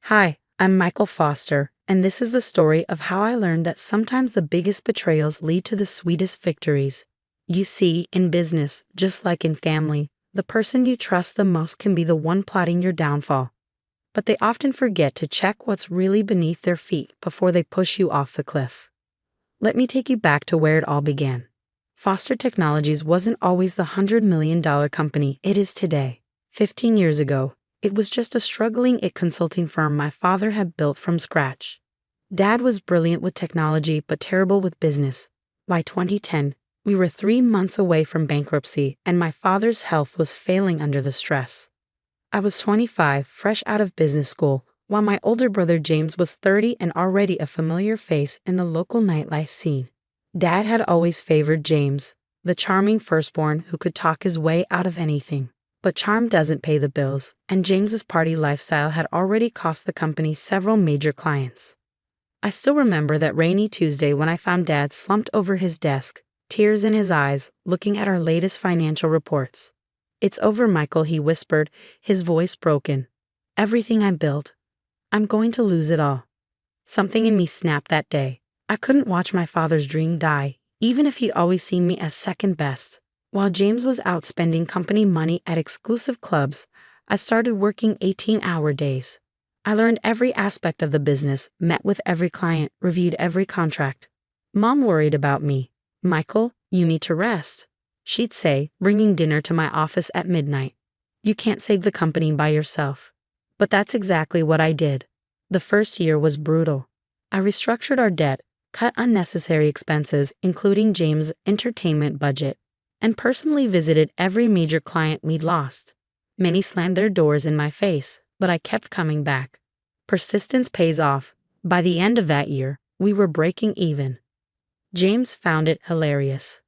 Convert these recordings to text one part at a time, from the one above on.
Hi, I'm Michael Foster, and this is the story of how I learned that sometimes the biggest betrayals lead to the sweetest victories. You see, in business, just like in family, the person you trust the most can be the one plotting your downfall. But they often forget to check what's really beneath their feet before they push you off the cliff. Let me take you back to where it all began. Foster Technologies wasn't always the $100 million company it is today. 15 years ago, it was just a struggling consulting firm my father had built from scratch. Dad was brilliant with technology but terrible with business. By 2010, we were 3 months away from bankruptcy, and my father's health was failing under the stress. I was 25, fresh out of business school, while my older brother James was 30 and already a familiar face in the local nightlife scene. Dad had always favored James, the charming firstborn who could talk his way out of anything. But charm doesn't pay the bills, and James's party lifestyle had already cost the company several major clients. I still remember that rainy Tuesday when I found Dad slumped over his desk, tears in his eyes, looking at our latest financial reports. "It's over, Michael," he whispered, his voice broken. "Everything I built. I'm going to lose it all." Something in me snapped that day. I couldn't watch my father's dream die, even if he'd always seen me as second best. While James was out spending company money at exclusive clubs, I started working 18-hour days. I learned every aspect of the business, met with every client, reviewed every contract. Mom worried about me. "Michael, you need to rest," she'd say, bringing dinner to my office at midnight. "You can't save the company by yourself." But that's exactly what I did. The first year was brutal. I restructured our debt, cut unnecessary expenses, including James' entertainment budget, and personally visited every major client we'd lost. Many slammed their doors in my face, but I kept coming back. Persistence pays off. By the end of that year, we were breaking even. James found it hilarious.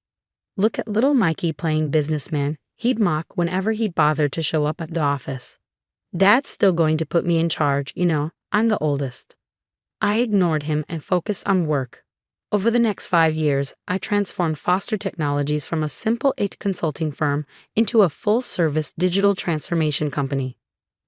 "Look at little Mikey playing businessman," he'd mock whenever he bothered to show up at the office. "Dad's still going to put me in charge, I'm the oldest." I ignored him and focused on work. Over the next 5 years, I transformed Foster Technologies from a simple consulting firm into a full-service digital transformation company.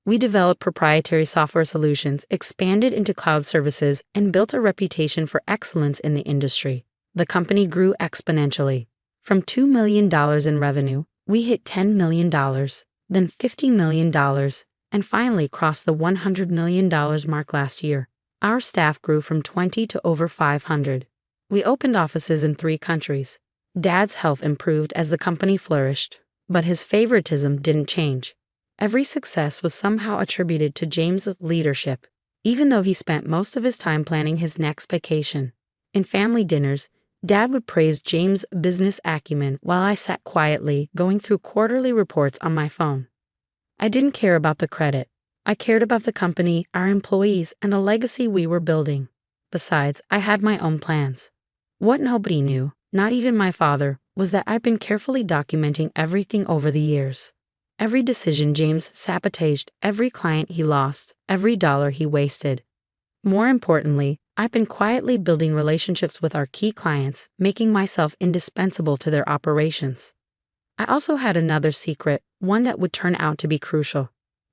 We developed proprietary software solutions, expanded into cloud services, and built a reputation for excellence in the industry. The company grew exponentially. From $2 million in revenue, we hit $10 million, then $50 million, and finally crossed the $100 million mark last year. Our staff grew from 20 to over 500. We opened offices in 3 countries. Dad's health improved as the company flourished, but his favoritism didn't change. Every success was somehow attributed to James's leadership, even though he spent most of his time planning his next vacation. In family dinners, Dad would praise James' business acumen while I sat quietly going through quarterly reports on my phone. I didn't care about the credit. I cared about the company, our employees, and the legacy we were building. Besides, I had my own plans. What nobody knew, not even my father, was that I'd been carefully documenting everything over the years. Every decision James sabotaged, every client he lost, every dollar he wasted. More importantly, I've been quietly building relationships with our key clients, making myself indispensable to their operations. I also had another secret, one that would turn out to be crucial.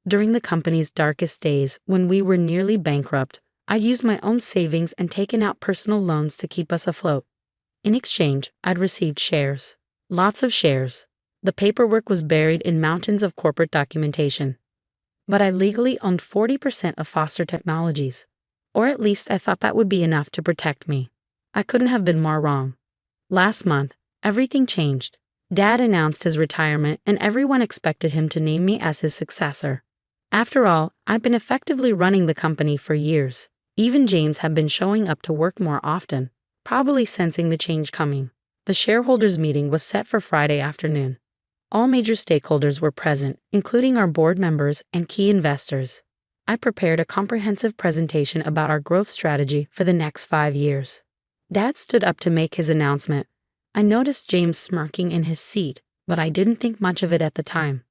During the company's darkest days, when we were nearly bankrupt, I'd used my own savings and taken out personal loans to keep us afloat. In exchange, I'd received shares. Lots of shares. The paperwork was buried in mountains of corporate documentation. But I legally owned 40% of Foster Technologies. Or at least I thought that would be enough to protect me. I couldn't have been more wrong. Last month, everything changed. Dad announced his retirement, and everyone expected him to name me as his successor. After all, I'd been effectively running the company for years. Even James had been showing up to work more often, probably sensing the change coming. The shareholders' meeting was set for Friday afternoon. All major stakeholders were present, including our board members and key investors. I prepared a comprehensive presentation about our growth strategy for the next 5 years. Dad stood up to make his announcement. I noticed James smirking in his seat, but I didn't think much of it at the time.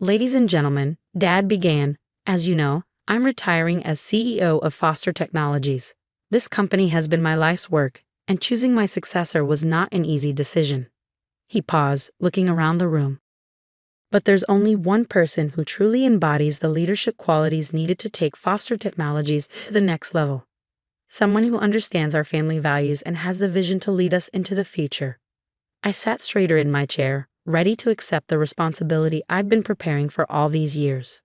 "Ladies and gentlemen," Dad began, "as you know, I'm retiring as CEO of Foster Technologies. This company has been my life's work, and choosing my successor was not an easy decision." He paused, looking around the room. But there's only one person who truly embodies the leadership qualities needed to take Foster Technologies to the next level. Someone who understands our family values and has the vision to lead us into the future. I sat straighter in my chair, ready to accept the responsibility I've been preparing for all these years.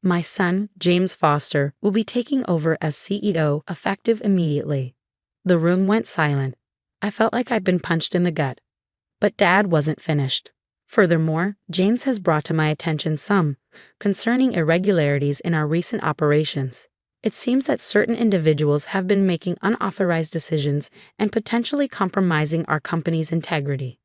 My son, James Foster, will be taking over as CEO effective immediately. The room went silent. I felt like I'd been punched in the gut. But Dad wasn't finished. Furthermore, James has brought to my attention some concerning irregularities in our recent operations. It seems that certain individuals have been making unauthorized decisions and potentially compromising our company's integrity.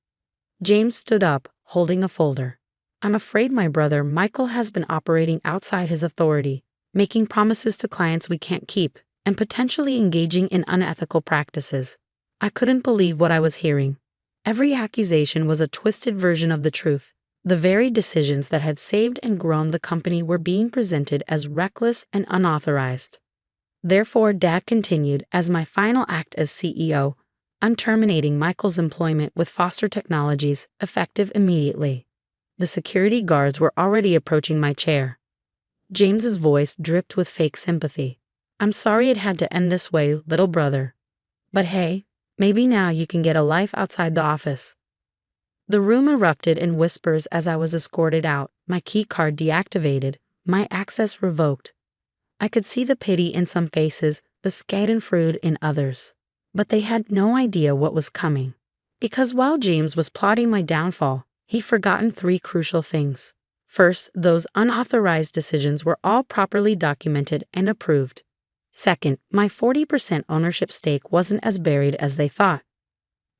James stood up, holding a folder. I'm afraid my brother Michael has been operating outside his authority, making promises to clients we can't keep, and potentially engaging in unethical practices. I couldn't believe what I was hearing. Every accusation was a twisted version of the truth. The very decisions that had saved and grown the company were being presented as reckless and unauthorized. Therefore, Dad continued, as my final act as CEO, I'm terminating Michael's employment with Foster Technologies, effective immediately. The security guards were already approaching my chair. James's voice dripped with fake sympathy. I'm sorry it had to end this way, little brother. But hey, maybe now you can get a life outside the office. The room erupted in whispers as I was escorted out, my key card deactivated, my access revoked. I could see the pity in some faces, the schadenfreude in others. But they had no idea what was coming. Because while James was plotting my downfall, he'd forgotten three crucial things. First, those unauthorized decisions were all properly documented and approved. Second, my 40% ownership stake wasn't as buried as they thought.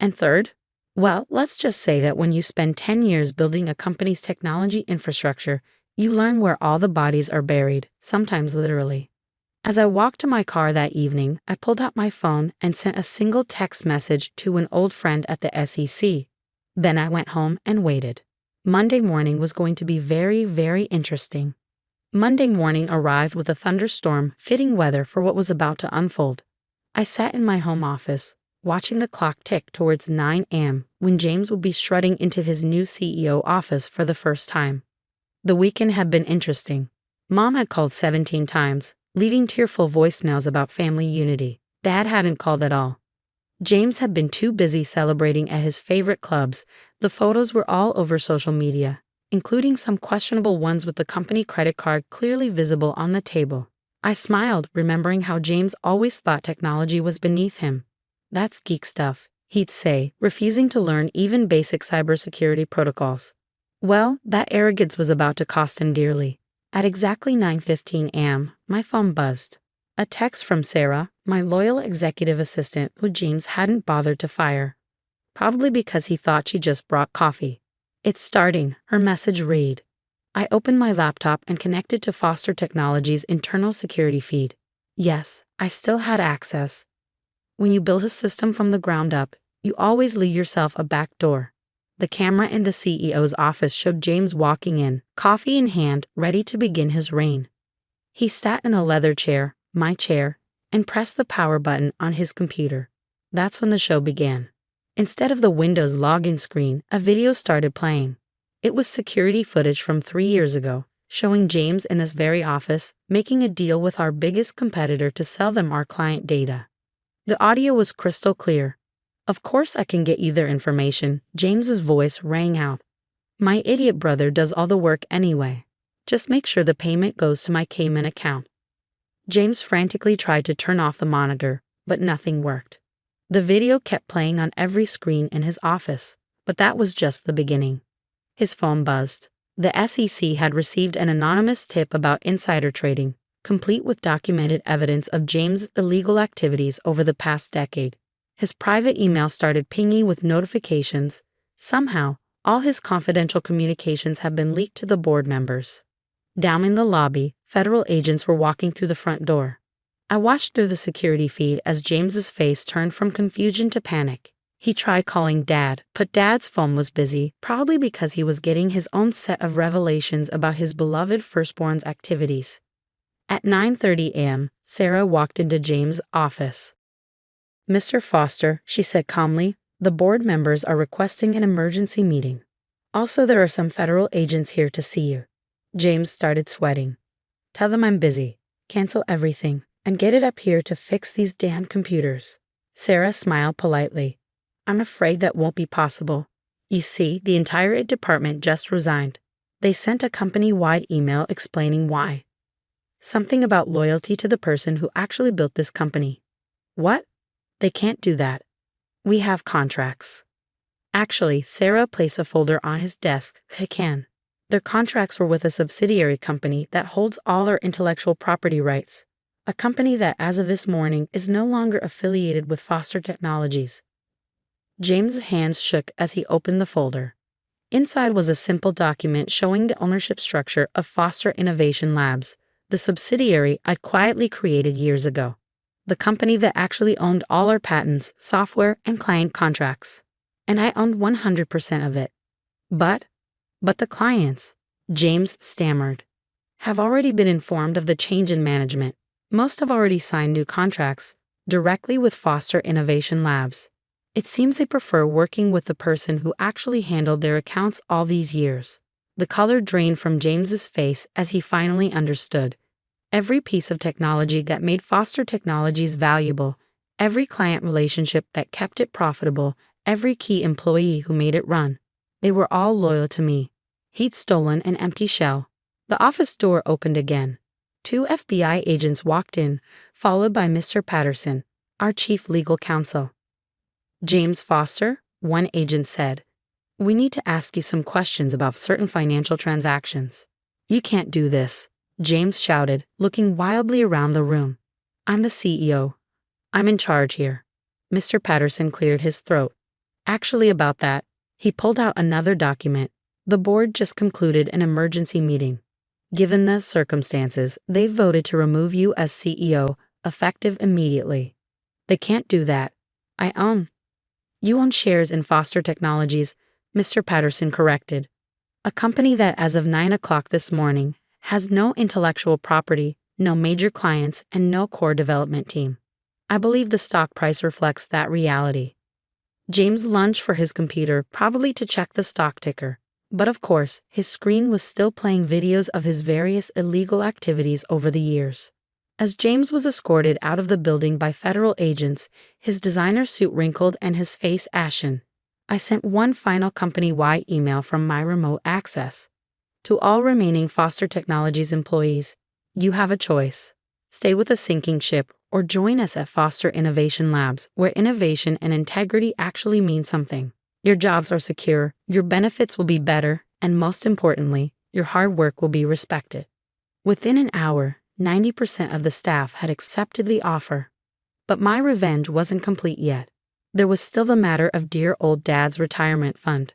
And third, well, let's just say that when you spend 10 years building a company's technology infrastructure, you learn where all the bodies are buried, sometimes literally. As I walked to my car that evening, I pulled out my phone and sent a single text message to an old friend at the SEC. Then I went home and waited. Monday morning was going to be very, very interesting. Monday morning arrived with a thunderstorm, fitting weather for what was about to unfold. I sat in my home office, watching the clock tick towards 9 a.m. when James would be strutting into his new CEO office for the first time. The weekend had been interesting. Mom had called 17 times, leaving tearful voicemails about family unity. Dad hadn't called at all. James had been too busy celebrating at his favorite clubs. The photos were all over social media, including some questionable ones with the company credit card clearly visible on the table. I smiled, remembering how James always thought technology was beneath him. That's geek stuff, he'd say, refusing to learn even basic cybersecurity protocols. Well, that arrogance was about to cost him dearly. At exactly 9:15 a.m., my phone buzzed. A text from Sarah, my loyal executive assistant who James hadn't bothered to fire. Probably because he thought she just brought coffee. It's starting, her message read. I opened my laptop and connected to Foster Technologies' internal security feed. Yes, I still had access. When you build a system from the ground up, you always leave yourself a back door. The camera in the CEO's office showed James walking in, coffee in hand, ready to begin his reign. He sat in a leather chair, my chair, and pressed the power button on his computer. That's when the show began. Instead of the Windows login screen, a video started playing. It was security footage from 3 years ago, showing James in this very office, making a deal with our biggest competitor to sell them our client data. The audio was crystal clear. Of course I can get you their information, James's voice rang out. My idiot brother does all the work anyway. Just make sure the payment goes to my Cayman account. James frantically tried to turn off the monitor, but nothing worked. The video kept playing on every screen in his office, but that was just the beginning. His phone buzzed. The SEC had received an anonymous tip about insider trading, complete with documented evidence of James' illegal activities over the past decade. His private email started pinging with notifications. Somehow, all his confidential communications had been leaked to the board members. Down in the lobby, federal agents were walking through the front door. I watched through the security feed as James's face turned from confusion to panic. He tried calling Dad, but Dad's phone was busy, probably because he was getting his own set of revelations about his beloved firstborn's activities. At 9:30 a.m., Sarah walked into James' office. Mr. Foster, she said calmly, the board members are requesting an emergency meeting. Also, there are some federal agents here to see you. James started sweating. Tell them I'm busy. Cancel everything and get it up here to fix these damn computers. Sarah smiled politely. I'm afraid that won't be possible. You see, the entire department just resigned. They sent a company-wide email explaining why. Something about loyalty to the person who actually built this company. What? They can't do that. We have contracts. Actually, Sarah placed a folder on his desk. They can. Their contracts were with a subsidiary company that holds all our intellectual property rights. A company that, as of this morning, is no longer affiliated with Foster Technologies. James's hands shook as he opened the folder. Inside was a simple document showing the ownership structure of Foster Innovation Labs, the subsidiary I'd quietly created years ago. The company that actually owned all our patents, software, and client contracts. And I owned 100% of it. But the clients, James stammered, have already been informed of the change in management. Most have already signed new contracts, directly with Foster Innovation Labs. It seems they prefer working with the person who actually handled their accounts all these years. The color drained from James's face as he finally understood. Every piece of technology that made Foster Technologies valuable, every client relationship that kept it profitable, every key employee who made it run. They were all loyal to me. He'd stolen an empty shell. The office door opened again. 2 FBI agents walked in, followed by Mr. Patterson, our chief legal counsel. James Foster, one agent said, we need to ask you some questions about certain financial transactions. You can't do this, James shouted, looking wildly around the room. I'm the CEO. I'm in charge here. Mr. Patterson cleared his throat. Actually, about that, he pulled out another document. The board just concluded an emergency meeting. Given the circumstances, they voted to remove you as CEO, effective immediately. They can't do that. You own shares in Foster Technologies, Mr. Patterson corrected. A company that, as of 9 o'clock this morning, has no intellectual property, no major clients, and no core development team. I believe the stock price reflects that reality. James lunged for his computer, probably to check the stock ticker. But of course, his screen was still playing videos of his various illegal activities over the years. As James was escorted out of the building by federal agents, his designer suit wrinkled and his face ashen, I sent one final company-wide email from my remote access. To all remaining Foster Technologies employees, you have a choice. Stay with a sinking ship or join us at Foster Innovation Labs, where innovation and integrity actually mean something. Your jobs are secure, your benefits will be better, and most importantly, your hard work will be respected. Within an hour, 90% of the staff had accepted the offer. But my revenge wasn't complete yet. There was still the matter of dear old Dad's retirement fund.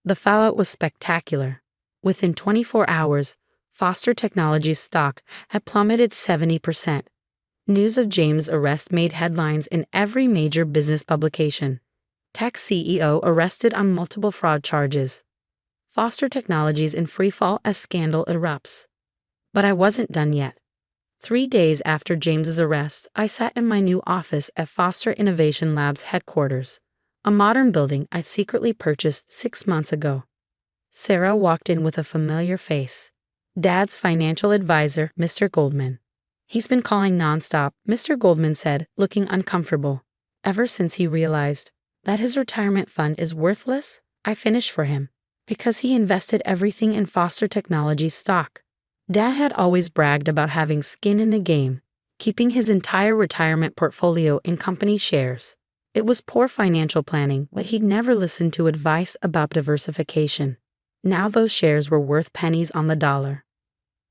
The fallout was spectacular. Within 24 hours, Foster Technologies stock had plummeted 70%. News of James' arrest made headlines in every major business publication. Tech CEO arrested on multiple fraud charges. Foster Technologies in freefall as scandal erupts. But I wasn't done yet. 3 days after James's arrest, I sat in my new office at Foster Innovation Labs headquarters, a modern building I'd secretly purchased 6 months ago. Sarah walked in with a familiar face. Dad's financial advisor, Mr. Goldman. He's been calling nonstop, Mr. Goldman said, looking uncomfortable. Ever since he realized that his retirement fund is worthless, I finished for him, because he invested everything in Foster Technologies stock. Dad had always bragged about having skin in the game, keeping his entire retirement portfolio in company shares. It was poor financial planning, but he'd never listened to advice about diversification. Now those shares were worth pennies on the dollar.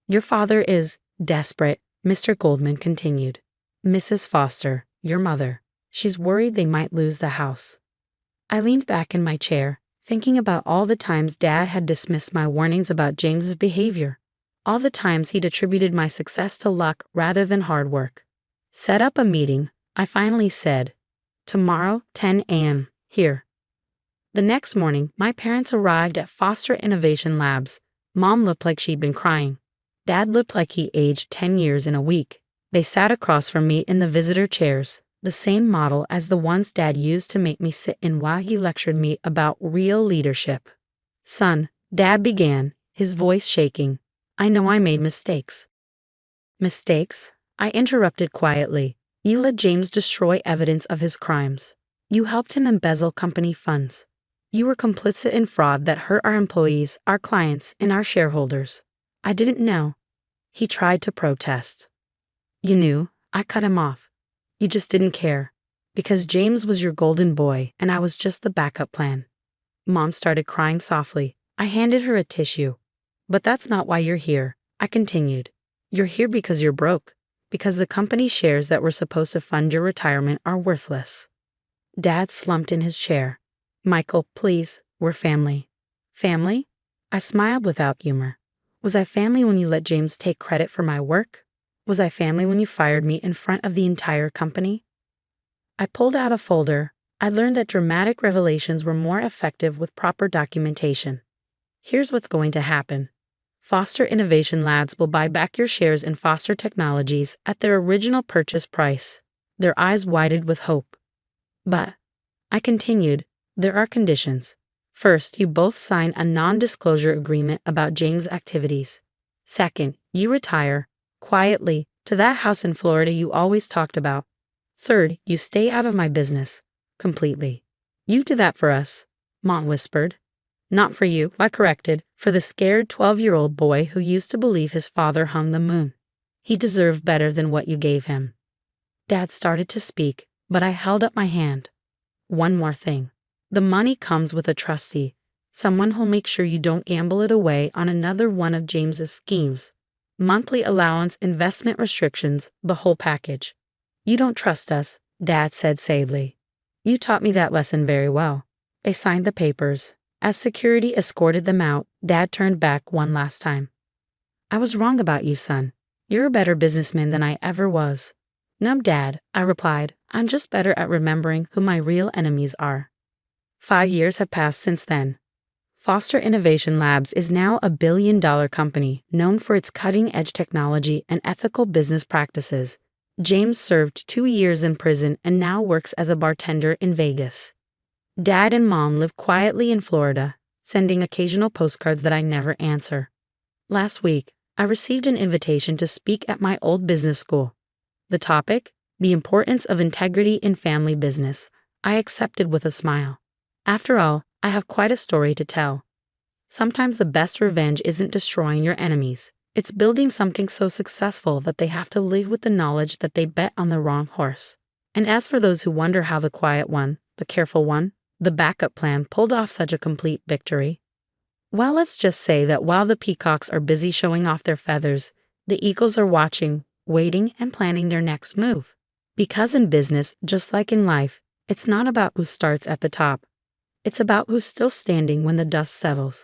Your father is desperate, Mr. Goldman continued. Mrs. Foster, your mother, she's worried they might lose the house. I leaned back in my chair, thinking about all the times Dad had dismissed my warnings about James's behavior. All the times he'd attributed my success to luck rather than hard work. Set up a meeting, I finally said. Tomorrow, 10 a.m., here. The next morning, my parents arrived at Foster Innovation Labs. Mom looked like she'd been crying. Dad looked like he aged 10 years in a week. They sat across from me in the visitor chairs, the same model as the ones Dad used to make me sit in while he lectured me about real leadership. Son, Dad began, his voice shaking. I know I made mistakes. Mistakes? I interrupted quietly. You let James destroy evidence of his crimes. You helped him embezzle company funds. You were complicit in fraud that hurt our employees, our clients, and our shareholders. I didn't know. He tried to protest. You knew. I cut him off. You just didn't care. Because James was your golden boy, and I was just the backup plan. Mom started crying softly. I handed her a tissue. But that's not why you're here, I continued. You're here because you're broke. Because the company shares that were supposed to fund your retirement are worthless. Dad slumped in his chair. Michael, please, we're family. Family? I smiled without humor. Was I family when you let James take credit for my work? Was I family when you fired me in front of the entire company? I pulled out a folder. I learned that dramatic revelations were more effective with proper documentation. Here's what's going to happen. Foster Innovation Labs will buy back your shares in Foster Technologies at their original purchase price. Their eyes widened with hope. But, I continued, there are conditions. First, you both sign a non-disclosure agreement about James' activities. Second, you retire, quietly, to that house in Florida you always talked about. Third, you stay out of my business. Completely. You do that for us, Mom whispered. Not for you, I corrected, for the scared 12-year-old boy who used to believe his father hung the moon. He deserved better than what you gave him. Dad started to speak, but I held up my hand. One more thing. The money comes with a trustee, someone who'll make sure you don't gamble it away on another one of James's schemes. Monthly allowance, investment restrictions, the whole package. You don't trust us, Dad said sadly. You taught me that lesson very well. They signed the papers. As security escorted them out, Dad turned back one last time. I was wrong about you, son. You're a better businessman than I ever was. No, Dad, I replied. I'm just better at remembering who my real enemies are. 5 years have passed since then. Foster Innovation Labs is now a billion-dollar company known for its cutting-edge technology and ethical business practices. James served 2 years in prison and now works as a bartender in Vegas. Dad and Mom live quietly in Florida, sending occasional postcards that I never answer. Last week, I received an invitation to speak at my old business school. The topic? The importance of integrity in family business. I accepted with a smile. After all, I have quite a story to tell. Sometimes the best revenge isn't destroying your enemies. It's building something so successful that they have to live with the knowledge that they bet on the wrong horse. And as for those who wonder how the quiet one, the careful one, the backup plan pulled off such a complete victory, well, let's just say that while the peacocks are busy showing off their feathers, the eagles are watching, waiting, and planning their next move. Because in business, just like in life, it's not about who starts at the top. It's about who's still standing when the dust settles.